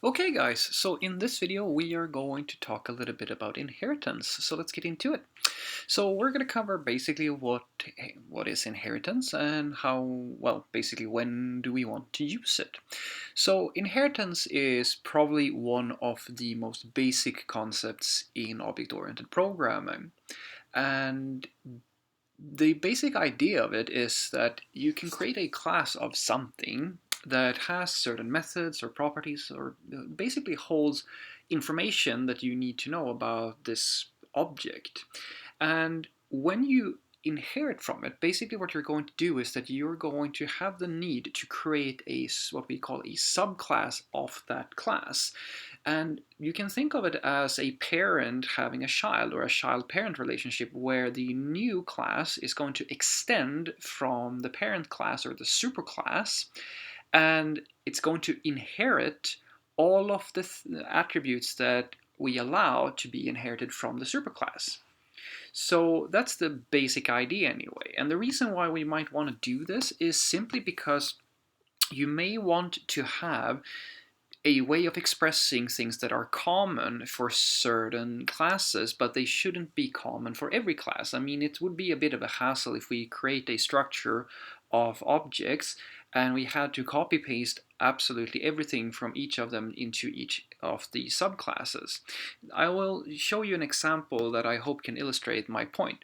Okay guys, so in this video we are going to talk a little bit about inheritance, so let's get into it. So we're going to cover basically what is inheritance and how, well, basically when do we want to use it. So inheritance is probably one of the most basic concepts in object-oriented programming, and the basic idea of it is that you can create a class of something that has certain methods or properties or basically holds information that you need to know about this object. And when you inherit from it, basically what you're going to do is that you're going to have the need to create what we call a subclass of that class. And you can think of it as a parent having a child, or a child-parent relationship, where the new class is going to extend from the parent class or the superclass, and it's going to inherit all of the attributes that we allow to be inherited from the superclass. So that's the basic idea anyway. And the reason why we might want to do this is simply because you may want to have a way of expressing things that are common for certain classes, but they shouldn't be common for every class. I mean, it would be a bit of a hassle if we create a structure of objects and we had to copy paste absolutely everything from each of them into each of the subclasses. I will show you an example that I hope can illustrate my point.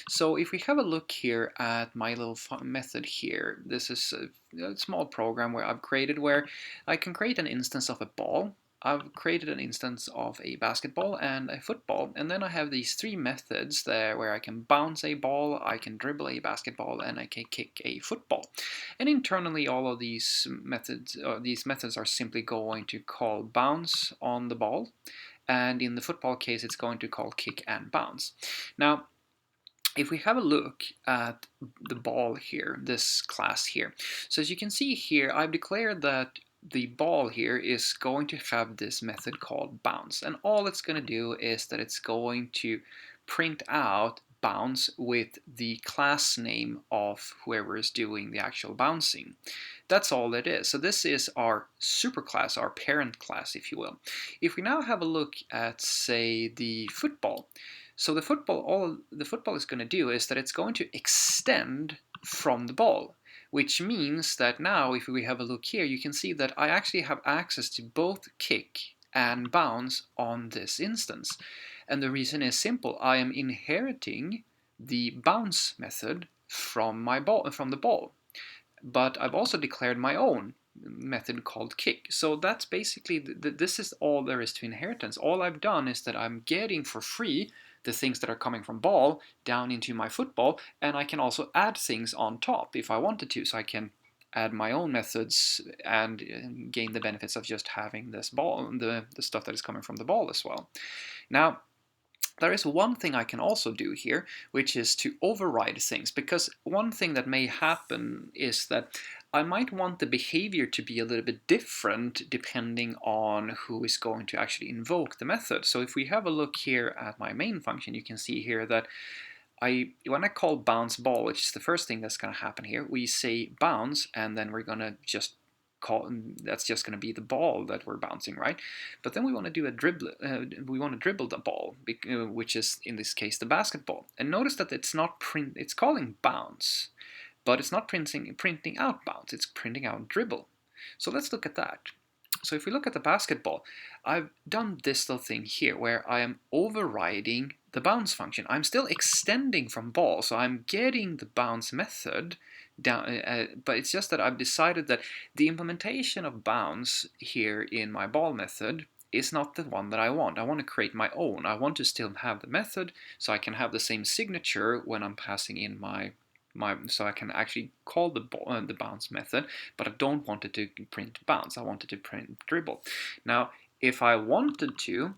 So if we have a look here at my little method here, this is a small program where I've created where I can create an instance of a ball. I've created an instance of a basketball and a football, and then I have these three methods there where I can bounce a ball, I can dribble a basketball, and I can kick a football. And internally, all of these methods are simply going to call bounce on the ball, and in the football case, it's going to call kick and bounce. Now, if we have a look at the ball here, this class here, so as you can see here, I've declared that the ball here is going to have this method called bounce, and all it's going to do is that it's going to print out bounce with the class name of whoever is doing the actual bouncing. That's all it is. So this is our superclass, our parent class, if you will. If we now have a look at, say, the football, so all the football is going to do is that it's going to extend from the ball, which means that now if we have a look here, you can see that I actually have access to both kick and bounce on this instance. And the reason is simple. I am inheriting the bounce method from the ball. But I've also declared my own method called kick. So that's basically, this is all there is to inheritance. All I've done is that I'm getting for free the things that are coming from ball down into my football, and I can also add things on top if I wanted to. So I can add my own methods and gain the benefits of just having this ball, the stuff that is coming from the ball as well. Now, there is one thing I can also do here, which is to override things, because one thing that may happen is that I might want the behavior to be a little bit different depending on who is going to actually invoke the method. So if we have a look here at my main function, you can see here that when I call bounce ball, which is the first thing that's going to happen here, we say bounce, and then we're going to just that's just going to be the ball that we're bouncing, right? But then we want to do a dribble. We want to dribble the ball, which is in this case the basketball. And notice that it's calling bounce, but it's not printing out bounce. It's printing out dribble. So let's look at that. So if we look at the basketball, I've done this little thing here where I am overriding the bounce function. I'm still extending from ball, so I'm getting the bounce method down, but it's just that I've decided that the implementation of bounce here in my ball method is not the one that I want. I want to create my own. I want to still have the method so I can have the same signature when I'm passing in so I can actually call the bounce method, but I don't want it to print bounce. I want it to print dribble. Now, if I wanted to,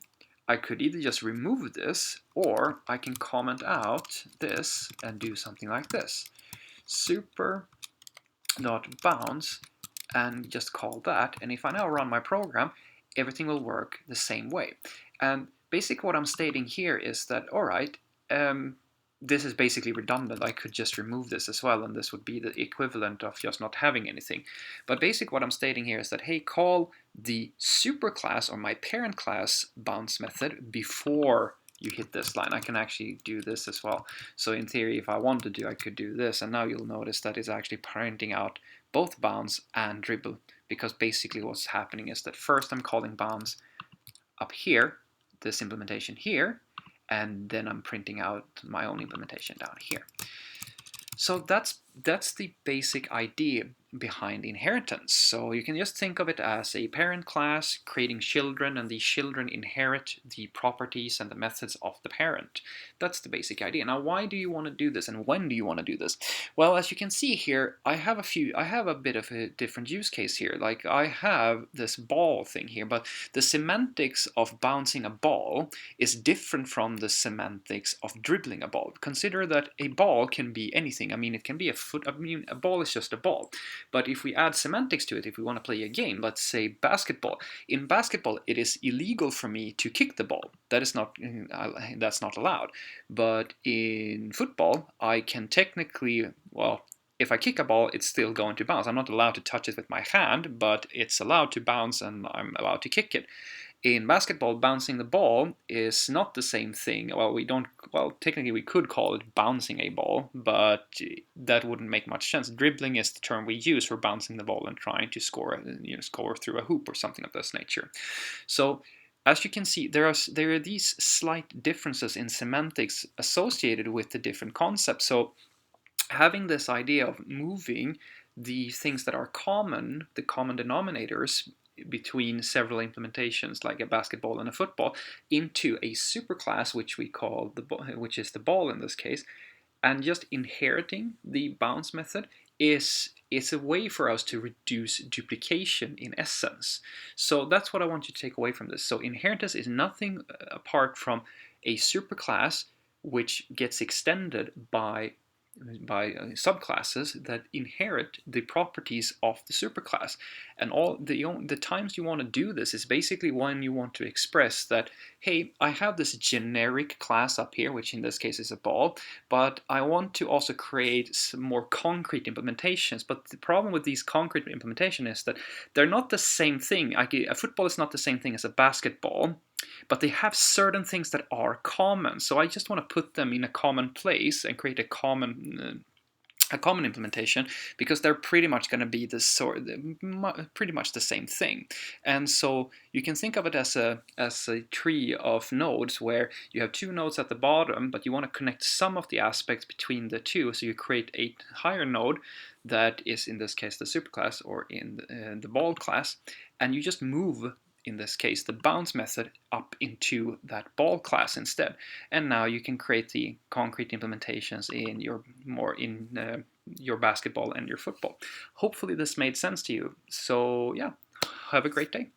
I could either just remove this, or I can comment out this and do something like this. Super.bounce, and just call that. And if I now run my program, everything will work the same way. And basically what I'm stating here is that, all right, this is basically redundant. I could just remove this as well, and this would be the equivalent of just not having anything. But basically what I'm stating here is that, hey, call the superclass or my parent class bounce method before you hit this line. I can actually do this as well. So in theory, if I wanted to, I could do this, and now you'll notice that it's actually printing out both bounce and dribble, because basically what's happening is that first I'm calling bounce up here, this implementation here, and then I'm printing out my own implementation down here. So that's the basic idea behind inheritance. So you can just think of it as a parent class creating children, and these children inherit the properties and the methods of the parent. That's the basic idea. Now, why do you want to do this, and when do you want to do this? Well, as you can see here, I have a bit of a different use case here. Like, I have this ball thing here, but the semantics of bouncing a ball is different from the semantics of dribbling a ball. Consider that a ball can be anything. I mean, it can be a ball is just a ball. But if we add semantics to it, if we want to play a game, let's say basketball. In basketball, it is illegal for me to kick the ball. That's not allowed. But in football, I can technically, well, if I kick a ball, it's still going to bounce. I'm not allowed to touch it with my hand, but it's allowed to bounce and I'm allowed to kick it. In basketball, bouncing the ball is not the same thing. Well, technically we could call it bouncing a ball, but that wouldn't make much sense. Dribbling is the term we use for bouncing the ball and trying to score through a hoop or something of this nature. So, as you can see, there are these slight differences in semantics associated with the different concepts. So, having this idea of moving the things that are common, the common denominators between several implementations like a basketball and a football, into a superclass, which we call which is the ball in this case, and just inheriting the bounce method is a way for us to reduce duplication in essence. So that's what I want you to take away from this. So inheritance is nothing apart from a superclass which gets extended by subclasses that inherit the properties of the superclass. And all the times you want to do this is basically when you want to express that, hey, I have this generic class up here, which in this case is a ball, but I want to also create some more concrete implementations. But the problem with these concrete implementations is that they're not the same thing. A football is not the same thing as a basketball, but they have certain things that are common. So I just want to put them in a common place and create a common implementation, because they're pretty much going to be pretty much the same thing. And so you can think of it as a tree of nodes where you have two nodes at the bottom, but you want to connect some of the aspects between the two. So you create a higher node that is in this case the superclass, or in the ball class, and you just move, in this case, the bounce method up into that ball class instead. And now you can create the concrete implementations in your basketball and your football. Hopefully this made sense to you. So yeah, have a great day.